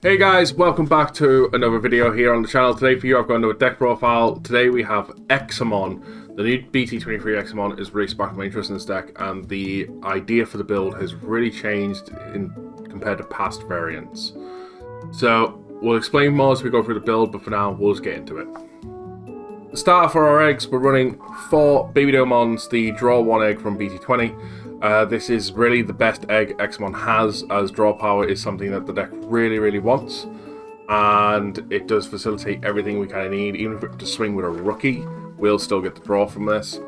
Hey guys, welcome back to another video here on the channel. Today for you I've got another deck profile. Today we have Examon. The new BT23 Examon is really sparking my interest in this deck, and the idea for the build has really changed compared to past variants. So we'll explain more as we go through the build, but for now we'll just get into it. The starter for our eggs, we're running 4 Baby Digimons, the draw 1 egg from BT20. This is really the best egg Examon has, as draw power is something that the deck really wants, and it does facilitate everything we kind of need. Even if we have to swing with a rookie, we'll still get the draw from this.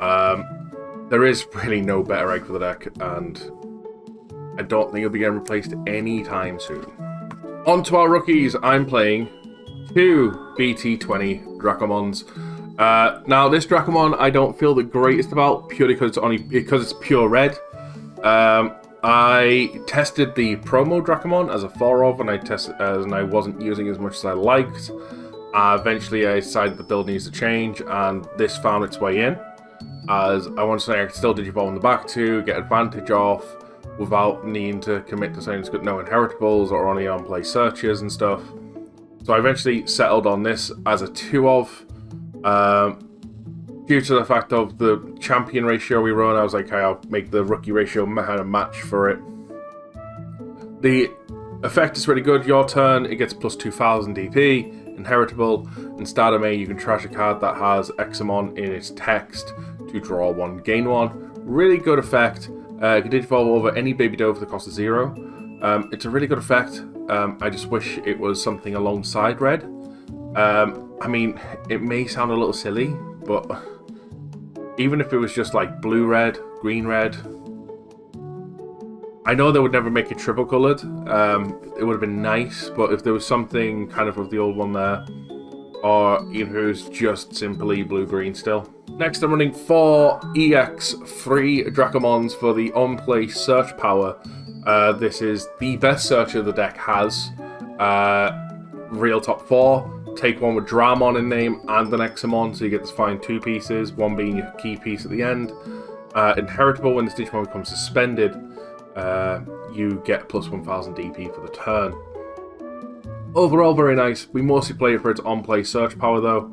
There is really no better egg for the deck, and I don't think it'll be getting replaced anytime soon. On to our rookies. I'm playing 2 BT20 Dracomons. Now this Dracomon I don't feel the greatest about, purely because it's pure red. I tested the promo Dracomon as a 4-of, and I wasn't using as much as I liked. Eventually I decided the build needs to change, and this found its way in, as I want something I can still Digivolve in the back to get advantage off without needing to commit to something that's got no inheritables or only on play searches and stuff. So I eventually settled on this as a 2-of. Due to the fact of the champion ratio we run, I was like, okay, I'll make the rookie ratio kind of match for it. The effect is really good. Your turn, it gets plus 2000 DP, inheritable, and start of May you can trash a card that has Examon in its text to draw 1, gain 1. Really good effect. You can Digivolve over any Baby Doe for the cost of 0. It's a really good effect. I just wish it was something alongside red. I mean, it may sound a little silly, but even if it was just like blue-red, green-red, I know they would never make it triple-coloured. It would have been nice, but if there was something kind of the old one there, or even if it was just simply blue-green still. Next, I'm running 4 EX3 Dracomons for the on-play search power. This is the best searcher the deck has. Real top 4. Take one with Dramon in name and an Examon, so you get to find 2 pieces, one being your key piece at the end. Inheritable, when this Digimon becomes suspended, you get plus 1000 DP for the turn. Overall, very nice. We mostly play it for its on-play search power though.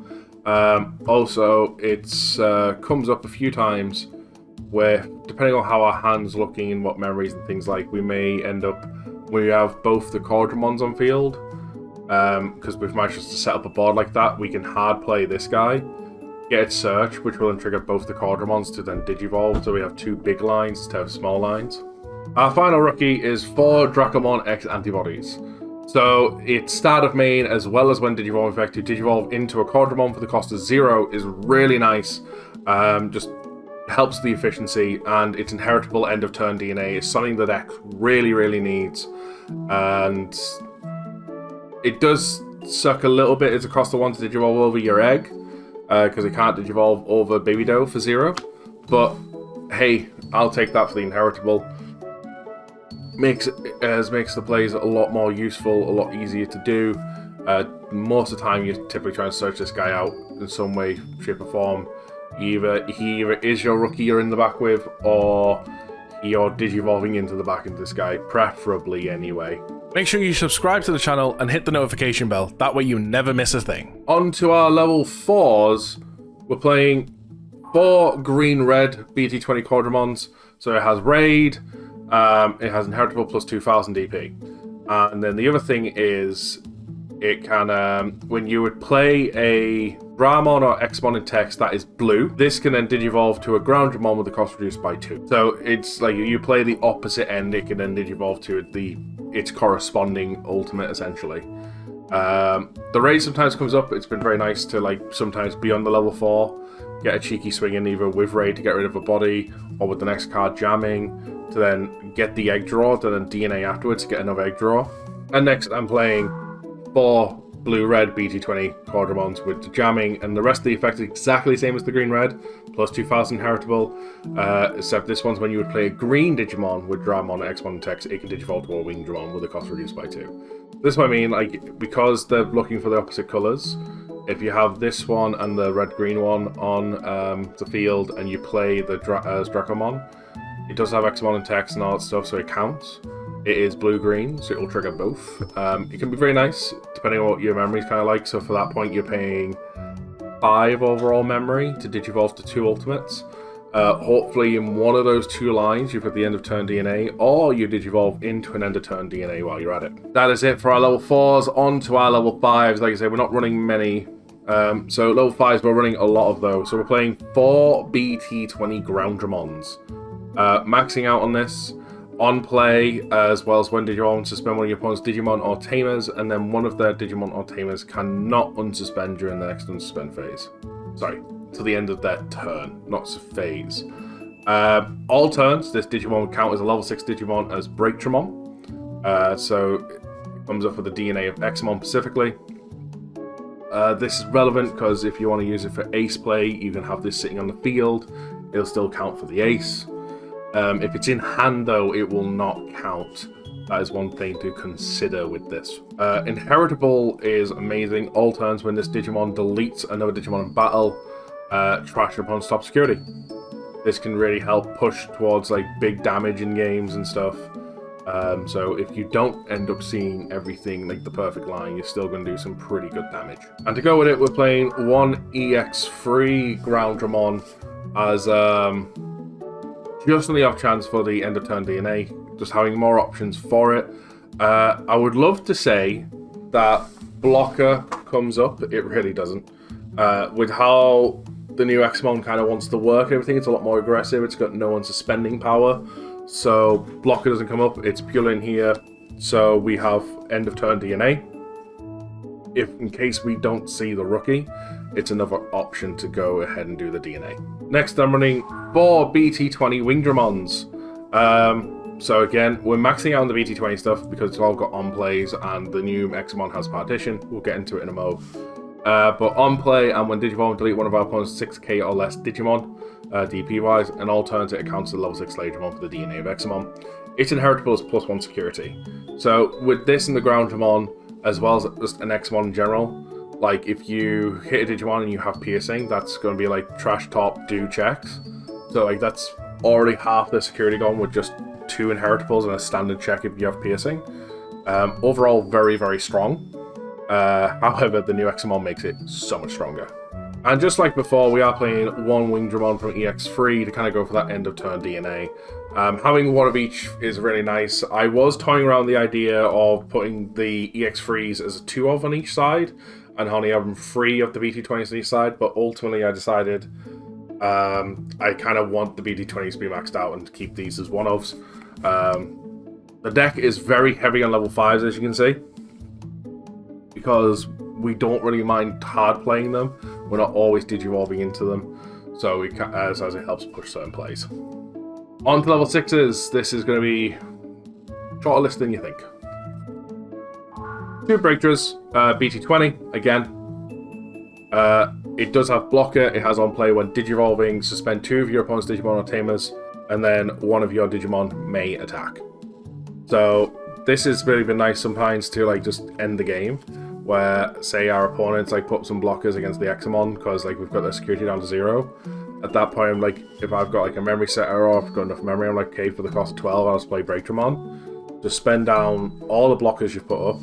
Also, it's comes up a few times where, depending on how our hand's looking and what memories and things like, we may end up where we have both the Quadramons on field. Because we've managed to set up a board like that, we can hard play this guy, get its search, which will then trigger both the Quadramons to then Digivolve, so we have 2 big lines instead of small lines. Our final rookie is 4 Dracomon X Antibodies. So its start of main, as well as when Digivolve effect, to Digivolve into a Quadramon for the cost of 0 is really nice. Just helps the efficiency, and its inheritable end of turn DNA is something the deck really needs. And it does suck a little bit. It's a cost of 1 to Digivolve over your egg, because it can't Digivolve over Baby Doe for 0. But hey, I'll take that for the inheritable. Makes the plays a lot more useful, a lot easier to do. Most of the time, you're typically trying to search this guy out in some way, shape, or form. He either is your rookie you're in the back with, or you're Digivolving into the back into this guy, preferably anyway. Make sure you subscribe to the channel and hit the notification bell, that way you never miss a thing. On to our level 4s, we're playing 4 green-red BT20 Quadramons. So it has Raid, it has Inheritable plus 2000 DP. And then the other thing is, it can, when you would play a Dramon or Examon in text that is blue, this can then Digivolve to a ground Dramon with the cost reduced by 2. So it's like you play the opposite end, it can then Digivolve to its corresponding ultimate, essentially. The raid sometimes comes up. It's been very nice to sometimes be on the level 4, get a cheeky swing in either with raid to get rid of a body, or with the next card jamming to then get the egg draw, to then DNA afterwards to get another egg draw. And next I'm playing 4 blue-red BT20 Quadramons with the jamming, and the rest of the effect is exactly the same as the green-red, plus 2000 inheritable, except this one's when you would play a green Digimon with Dramon and Examon in text, it can Digivolve to a winged Dramon with the cost reduced by 2. This is what I mean, because they're looking for the opposite colours, if you have this one and the red-green one on the field, and you play the Dracomon, it does have Examon in text and all that stuff, so it counts. It is blue-green, so it will trigger both. It can be very nice, depending on what your memory is kind of like. So for that point, you're paying 5 overall memory to digivolve to 2 ultimates. Hopefully in one of those 2 lines, you've got the end of turn DNA, or you digivolve into an end of turn DNA while you're at it. That is it for our level 4s. On to our level 5s. Like I said, we're not running many. So level 5s, we're running a lot of those. So we're playing 4 BT20 Groundramons. Maxing out on this. On play, as well as when Digimon suspend one of your opponent's Digimon or Tamers, and then one of their Digimon or Tamers cannot unsuspend during the next unsuspend phase. Sorry, to the end of their turn, not phase. All turns, this Digimon would count as a level 6 Digimon as Breaktramon. So it comes up with the DNA of Examon specifically. This is relevant because if you want to use it for ace play, you can have this sitting on the field. It'll still count for the ace. If it's in hand, though, it will not count. That is one thing to consider with this. Inheritable is amazing. All turns when this Digimon deletes another Digimon in battle, trash upon stop security. This can really help push towards like big damage in games and stuff. So if you don't end up seeing everything like the perfect line, you're still going to do some pretty good damage. And to go with it, we're playing 1 EX-free Groundramon as just on the off chance for the end of turn DNA, just having more options for it. I would love to say that blocker comes up. It really doesn't. With how the new Examon kind of wants to work and everything, it's a lot more aggressive. It's got no unsuspending power. So blocker doesn't come up. It's purely in here. So we have end of turn DNA. If in case we don't see the rookie, it's another option to go ahead and do the DNA. Next, I'm running 4 BT20 Wingdramons. So again, we're maxing out on the BT20 stuff because it's all got on plays and the new Examon has partition. We'll get into it in a mo. But on play and when Digimon delete one of our opponent's 6k or less Digimon, DP wise, and all turns it counts as a level 6 Digimon for the DNA of Examon. Its inheritable is +1 security. So with this in the Groundramon, as well as just an Examon in general, like if you hit a Digimon and you have piercing, that's going to be like trash top do checks. So like that's already half the security gone with just 2 inheritables and a standard check if you have piercing. Overall, very, very strong. However, the new Examon makes it so much stronger. And just like before, we are playing 1 Wingdramon from EX3 to kind of go for that end of turn DNA. Having one of each is really nice. I was toying around the idea of putting the EX3s as a 2 of on each side and only having 3 of the BT20s on each side, but ultimately I decided I kind of want the BT20s to be maxed out and keep these as 1-ofs. The deck is very heavy on level 5s, as you can see, because we don't really mind hard playing them. We're not always digivolving into them, so we can, as it helps push certain plays. On to level 6s, this is going to be shorter list than you think. 2 breakthroughs, BT20, again. It does have blocker, it has on play when digivolving, suspend 2 of your opponent's Digimon or Tamers, and then 1 of your Digimon may attack. So this has really been nice sometimes to like just end the game, where say our opponents like put some blockers against the Examon because like we've got their security down to 0. At that point, I'm like, if I've got like a memory setter or I've got enough memory, I'm like, okay, for the cost of 12, I'll just play Breaktramon. Just spend down all the blockers you've put up,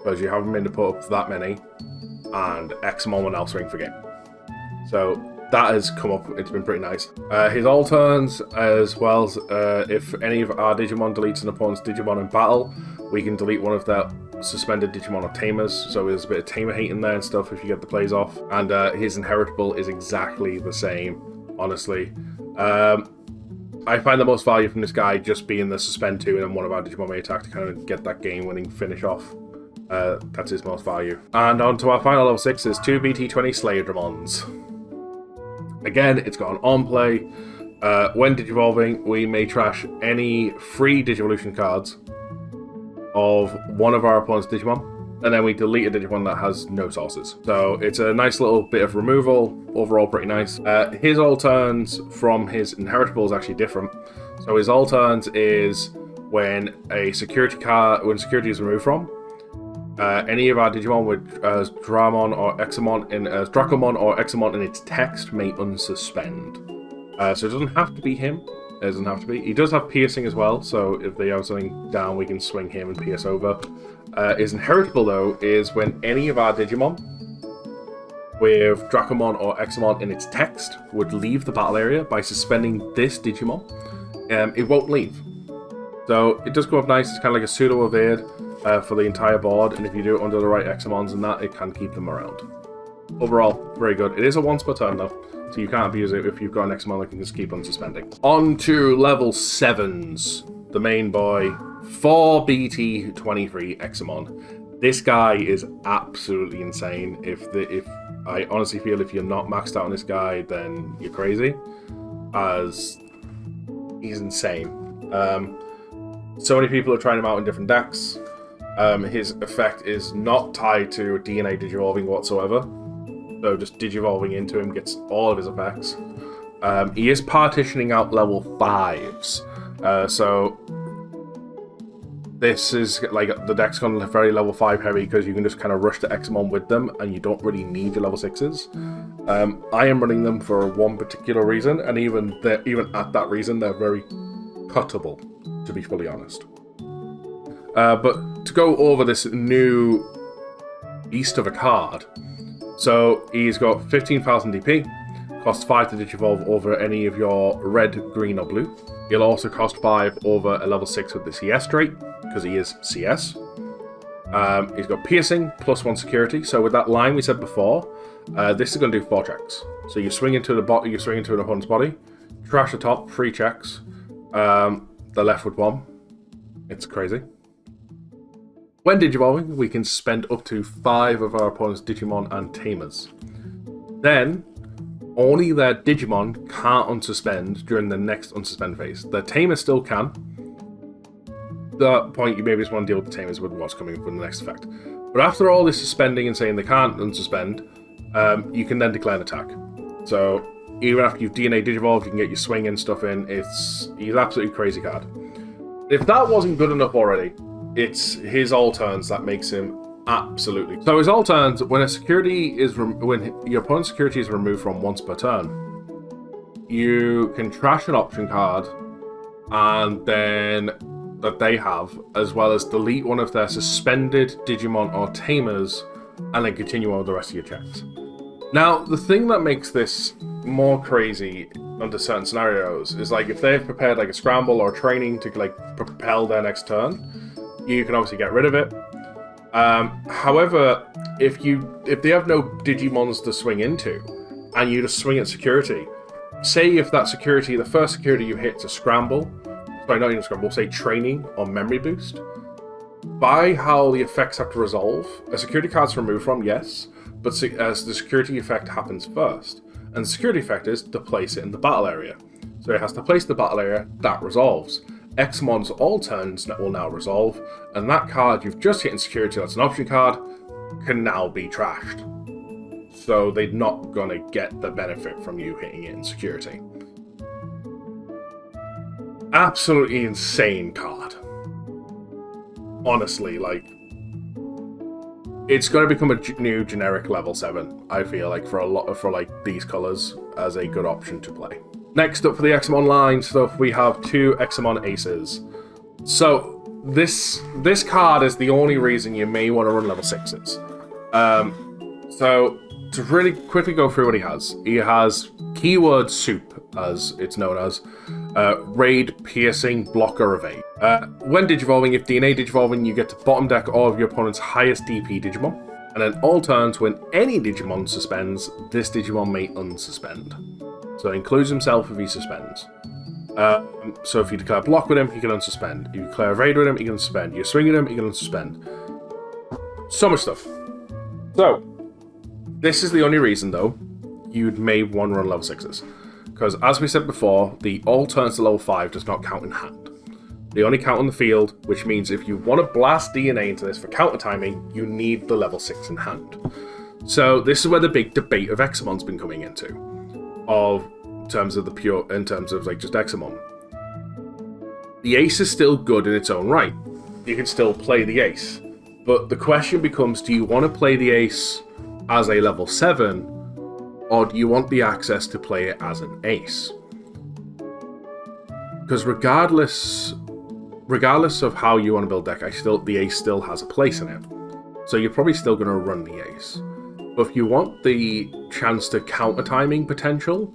because you haven't been to put up that many, and Examon will now swing for game. So that has come up, it's been pretty nice. His all turns, as well as if any of our Digimon deletes an opponent's Digimon in battle, we can delete one of their suspended Digimon or Tamers, so there's a bit of Tamer hate in there and stuff if you get the plays off. And his inheritable is exactly the same, honestly. I find the most value from this guy just being the suspend 2 and then one of our Digimon may attack to kind of get that game-winning finish off. That's his most value. And on to our final level 6 is 2 BT20 Slayerdramons. Again, it's got an on-play. When digivolving, we may trash any free Digivolution cards of one of our opponent's Digimon, and then we delete a Digimon that has no sources. So it's a nice little bit of removal, overall pretty nice. His all turns from his inheritable is actually different. So his all turns is when a security card, when security is removed from, any of our Digimon with Dramon or Examon in Dracomon or Examon in its text may unsuspend. So it doesn't have to be him. It doesn't have to be. He does have piercing as well, so if they have something down, we can swing him and pierce over. His inheritable, though, is when any of our Digimon with Dracomon or Examon in its text would leave the battle area by suspending this Digimon, it won't leave. So it does come up nice. It's kind of like a pseudo-evade for the entire board, and if you do it under the right Examons and that, it can keep them around. Overall, very good. It is a once per turn, though, so you can't abuse it if you've got an Examon that can just keep on suspending. On to level 7s, the main boy, for BT23 Examon. This guy is absolutely insane. If I honestly feel if you're not maxed out on this guy, then you're crazy, as he's insane. So many people are trying him out in different decks. His effect is not tied to DNA Digivolving whatsoever, so just Digivolving into him gets all of his effects. He is partitioning out level 5s, so this is like the deck's gone very level 5 heavy because you can just kind of rush the Examon with them and you don't really need your level 6s. I am running them for one particular reason, and even at that reason, they're very cuttable, to be fully honest. But to go over this new beast of a card, so he's got 15,000 DP, costs 5 to Digivolve over any of your red, green, or blue. He'll also cost 5 over a level 6 with the CS trait, because he is CS. He's got piercing, plus 1 security. So with that line we said before, this is going to do 4 checks. So you swing into the opponent's body, trash the top, 3 checks. The left with 1. It's crazy. When Digivolving, we can spend up to 5 of our opponent's Digimon and Tamers. Then, only their Digimon can't unsuspend during the next unsuspend phase. The Tamers still can. At that point, you maybe just want to deal with the Tamers with what's coming from the next effect. But after all this suspending and saying they can't unsuspend, you can then declare an attack. So, even after you've DNA Digivolved, you can get your swing and stuff in. He's an absolutely crazy card. If that wasn't good enough already, it's his all turns that makes him absolutely. So his all turns, when your opponent's security is removed from once per turn, you can trash an option card, and then that they have, as well as delete one of their suspended Digimon or Tamers, and then continue on with the rest of your checks. Now, the thing that makes this more crazy under certain scenarios is like if they've prepared like a scramble or a training to like propel their next turn, you can obviously get rid of it. However, if they have no Digimons to swing into, and you just swing at security, say if that security, the first security you hit is a scramble, sorry, not even a scramble, say training or memory boost, by how the effects have to resolve, a security card's removed from, yes, but as the security effect happens first, and the security effect is to place it in the battle area. So it has to place the battle area, that resolves. Examon's all turns will now resolve, and that card you've just hit in security, that's an option card, can now be trashed. So they're not gonna get the benefit from you hitting it in security. Absolutely insane card. Honestly, like, it's going to become a new generic level 7, I feel like, for like these colors as a good option to play. Next up for the Examon line stuff, we have 2 Examon Aces. So this card is the only reason you may want to run level 6s. So to really quickly go through what he has keyword soup, as it's known as, raid, piercing, blocker, evade. When Digivolving, if DNA Digivolving, you get to bottom deck all of your opponent's highest DP Digimon. And then all turns, when any Digimon suspends, this Digimon may unsuspend. So it includes himself if he suspends. So if you declare block with him, he can unsuspend. If you declare evade with him, he can unsuspend. You swing at him, he can unsuspend. So much stuff. So, this is the only reason, though, you'd may want to run level 6s. Because, as we said before, the all turns to level 5 does not count in hand. They only count on the field, which means if you want to blast DNA into this for counter timing, you need the level 6 in hand. So, this is where the big debate of Examon's been coming into. In terms of like just Examon. The ace is still good in its own right. You can still play the ace. But the question becomes, do you want to play the ace as a level 7, or do you want the access to play it as an ace? Because regardless of how you want to build deck, the ace still has a place in it. So you're probably still going to run the ace. But if you want the chance to counter timing potential,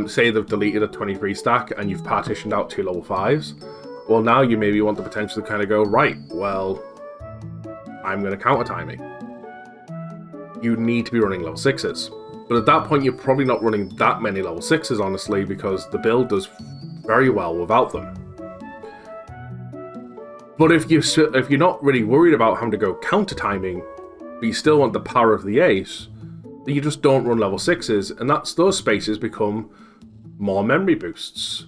say they've deleted a 23 stack and you've partitioned out 2 level 5s, well, now you maybe want the potential to kind of go, right, well, I'm going to counter timing. You need to be running level 6s. But at that point, you're probably not running that many level 6s, honestly, because the build does very well without them. But if you're not really worried about having to go counter timing, but you still want the power of the ace, then you just don't run level 6s, and those spaces become more memory boosts,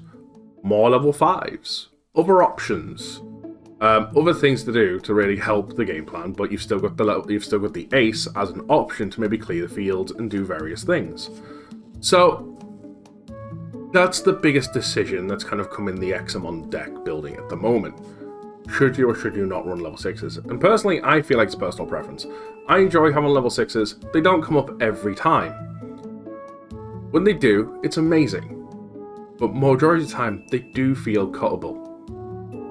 more level 5s, other options, other things to do to really help the game plan. But you've still got the ace as an option to maybe clear the field and do various things. So that's the biggest decision that's kind of come in the Examon deck building at the moment. Should you or should you not run level 6s? And personally, I feel like it's personal preference. I enjoy having level 6s. They don't come up every time. When they do, it's amazing. But majority of the time, they do feel cuttable.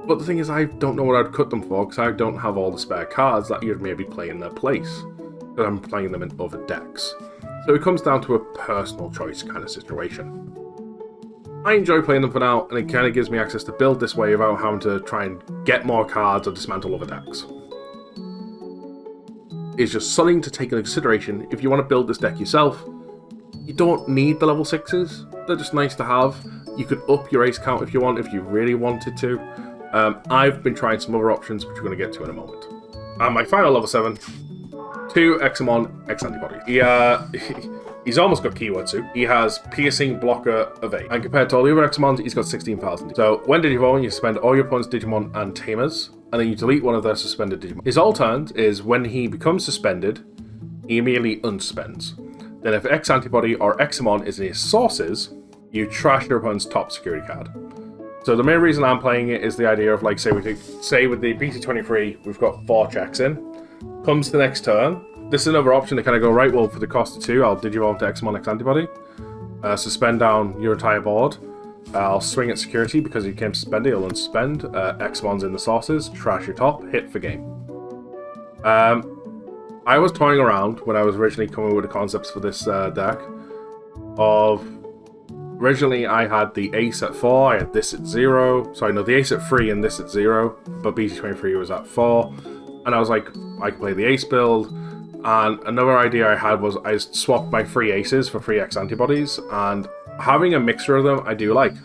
But the thing is, I don't know what I'd cut them for, because I don't have all the spare cards that you'd maybe play in their place. Because I'm playing them in other decks. So it comes down to a personal choice kind of situation. I enjoy playing them for now, and it kind of gives me access to build this way without having to try and get more cards or dismantle other decks. It's just something to take into consideration if you want to build this deck yourself. You don't need the level 6s, they're just nice to have. You could up your ace count if you want, if you really wanted to. I've been trying some other options, which we're going to get to in a moment. And my final level 7, 2 Examon X Antibody. He's almost got keyword soup. He has piercing, blocker, evade. And compared to all the other Examons, he's got 16,000. So when Digivolving, you suspend all your opponent's Digimon and Tamers, and then you delete one of their suspended Digimon. His alternate is when he becomes suspended, he immediately unsuspends. Then if X Antibody or Examon is in his sources, you trash your opponent's top security card. So the main reason I'm playing it is the idea of, like, say with the BT23, we've got 4 checks in. Comes the next turn. This is another option to kind of go, right, well, for the cost of 2, I'll Digivolve to Examon X Antibody. Suspend down your entire board. I'll swing at security because he came suspended, he'll unsuspend. Examon's in the sources, trash your top, hit for game. I was toying around when I was originally coming up with the concepts for this deck originally I had the ace at 4, I had this at 0. Sorry, no, the ace at 3 and this at 0, but BT23 was at 4. And I was like, I could play the ace build. And another idea I had was I swapped my 3 aces for 3 X antibodies, and having a mixture of them I do like.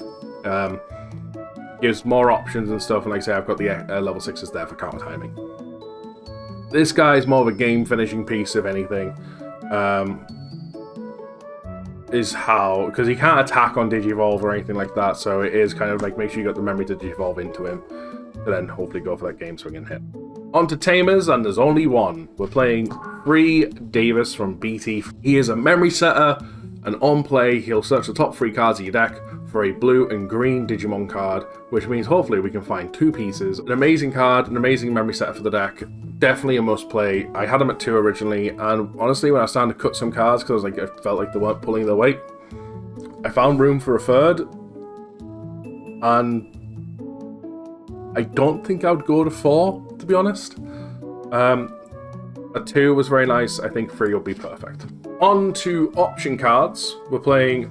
Gives more options and stuff, and like I say, I've got the level 6s there for counter timing. This guy is more of a game finishing piece, if anything. Is how, because he can't attack on Digivolve or anything like that, so it is kind of like make sure you got the memory to Digivolve into him, to then hopefully go for that game swing and hit. On to Tamers, and there's only one. We're playing Free Davis from BT. He is a memory setter, and on play, he'll search the top 3 cards of your deck for a blue and green Digimon card, which means hopefully we can find 2 pieces. An amazing card, an amazing memory setter for the deck. Definitely a must play. I had him at 2 originally, and honestly, when I started to cut some cards, because I felt like they weren't pulling their weight, I found room for a 3rd, and I don't think I would go to 4, to be honest. A 2 was very nice. I think 3 will be perfect. On to option cards. We're playing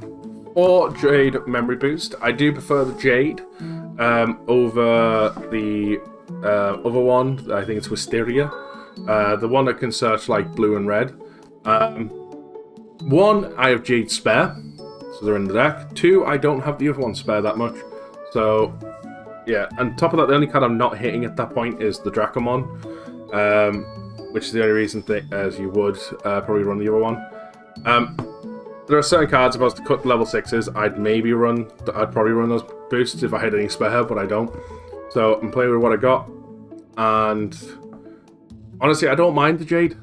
4 Jade Memory Boost. I do prefer the Jade over the other one. I think it's Wisteria. The one that can search like blue and red. 1, I have Jade spare, so they're in the deck. 2, I don't have the other one spare that much. So yeah, and top of that, the only card I'm not hitting at that point is the Dracomon, which is the only reason as you would probably run the other one. There are certain cards, if I was to cut level 6s, I'd probably run those boosts if I had any spare, but I don't. So I'm playing with what I got, and honestly, I don't mind the Jade.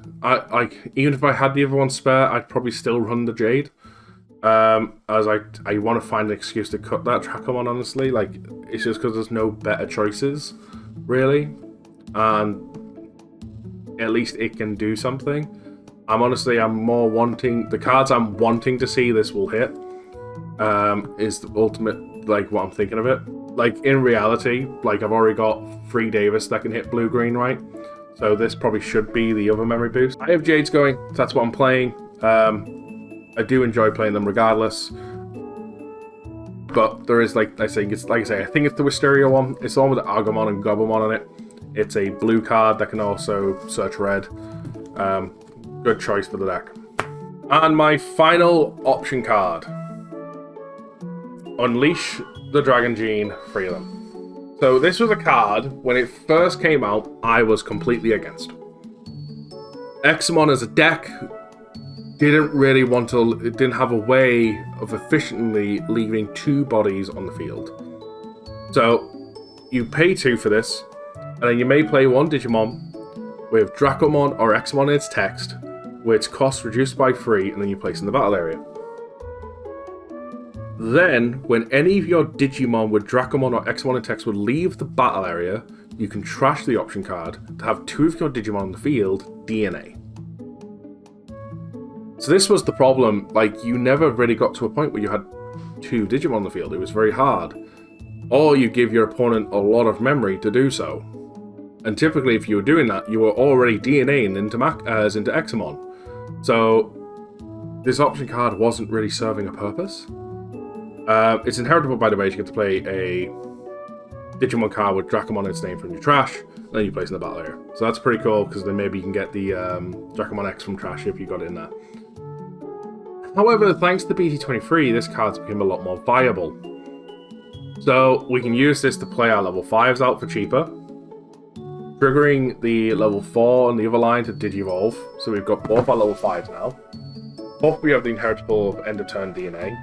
Even if I had the other one spare, I'd probably still run the Jade. As I want to find an excuse to cut that Dracomon, honestly. Like, it's just because there's no better choices, really. And at least it can do something. I'm more wanting, the cards I'm wanting to see this will hit is the ultimate, like, what I'm thinking of it. Like, in reality, like, I've already got 3 Davis that can hit blue-green, right? So this probably should be the other memory boost. I have Jades going, so that's what I'm playing. I do enjoy playing them regardless. But there is, like I say, I think it's the Wisteria one. It's the one with the Agumon and Gobumon on it. It's a blue card that can also search red. Good choice for the deck. And my final option card. Unleash the Dragon Gene, free them. So this was a card, when it first came out, I was completely against. Examon as a deck didn't have a way of efficiently leaving 2 bodies on the field. So you pay 2 for this, and then you may play 1 Digimon with Dracomon or Examon in its text, with its cost reduced by 3, and then you place in the battle area. Then, when any of your Digimon with Dracomon or Examon in text would leave the battle area, you can trash the option card to have 2 of your Digimon on the field DNA. So this was the problem, like, you never really got to a point where you had 2 Digimon on the field. It was very hard. Or you give your opponent a lot of memory to do so. And typically, if you were doing that, you were already DNAing into Examon. So this option card wasn't really serving a purpose. It's inheritable, by the way. You get to play a Digimon card with Dracomon in its name from your trash, and then you place in the battle area. So that's pretty cool, because then maybe you can get the Dracomon X from trash if you got it in there. However, thanks to BT23, this card's become a lot more viable. So we can use this to play our level 5s out for cheaper, triggering the level 4 and the other line to Digivolve. So we've got both our level 5s now. Both we have the inheritable end of turn DNA.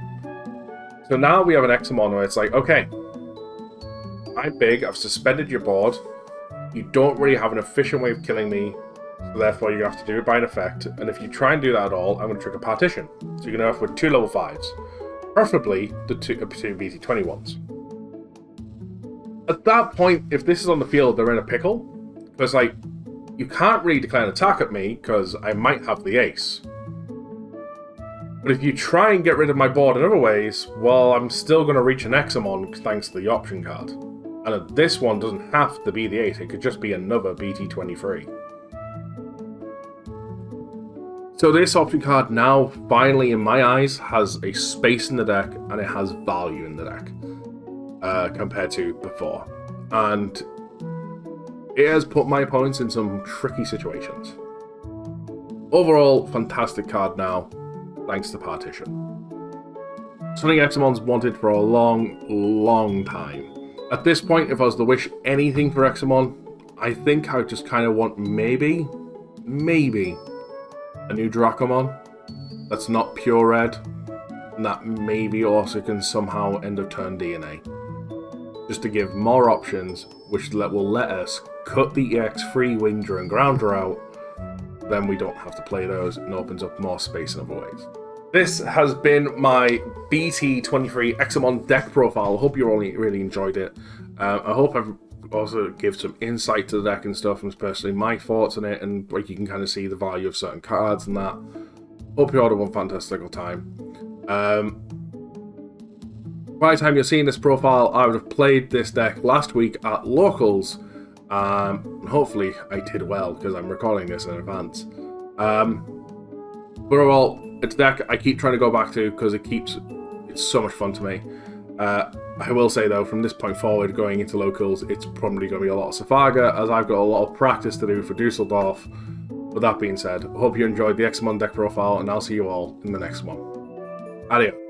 So now we have an Examon where it's like, okay, I'm big, I've suspended your board, you don't really have an efficient way of killing me, so therefore you have to do it by an effect, and if you try and do that at all, I'm going to trigger Partition. So you're going to have with 2 level 5s, preferably the 2 BT20 ones. At that point, if this is on the field, they're in a pickle, because, like, you can't really declare an attack at me, because I might have the ace. But if you try and get rid of my board in other ways, well, I'm still going to reach an Examon thanks to the option card. And this one doesn't have to be the ace, it could just be another BT23. So this option card now, finally in my eyes, has a space in the deck, and it has value in the deck, compared to before. And it has put my opponents in some tricky situations. Overall, fantastic card now, thanks to Partition. Something Examon's wanted for a long time. At this point, if I was to wish anything for Examon, I think I just kind of want maybe a new Dracomon that's not pure red, and that maybe also can somehow end of turn DNA. Just to give more options, which will let us cut the EX3 Winger and Grounder out, then we don't have to play those, and opens up more space in other ways. This has been my BT23 Examon deck profile. I hope you all really enjoyed it. I hope I've also give some insight to the deck and stuff, and especially my thoughts on it, and like you can kind of see the value of certain cards and that. Hope you all had one fantastical time. By the time you're seeing this profile, I would have played this deck last week at Locals, and hopefully I did well because I'm recording this in advance. But overall, it's a deck I keep trying to go back to because it's so much fun to me. I will say though, from this point forward, going into Locals, it's probably going to be a lot of Safaga, as I've got a lot of practice to do for Dusseldorf. With that being said, I hope you enjoyed the Examon deck profile, and I'll see you all in the next one. Adios.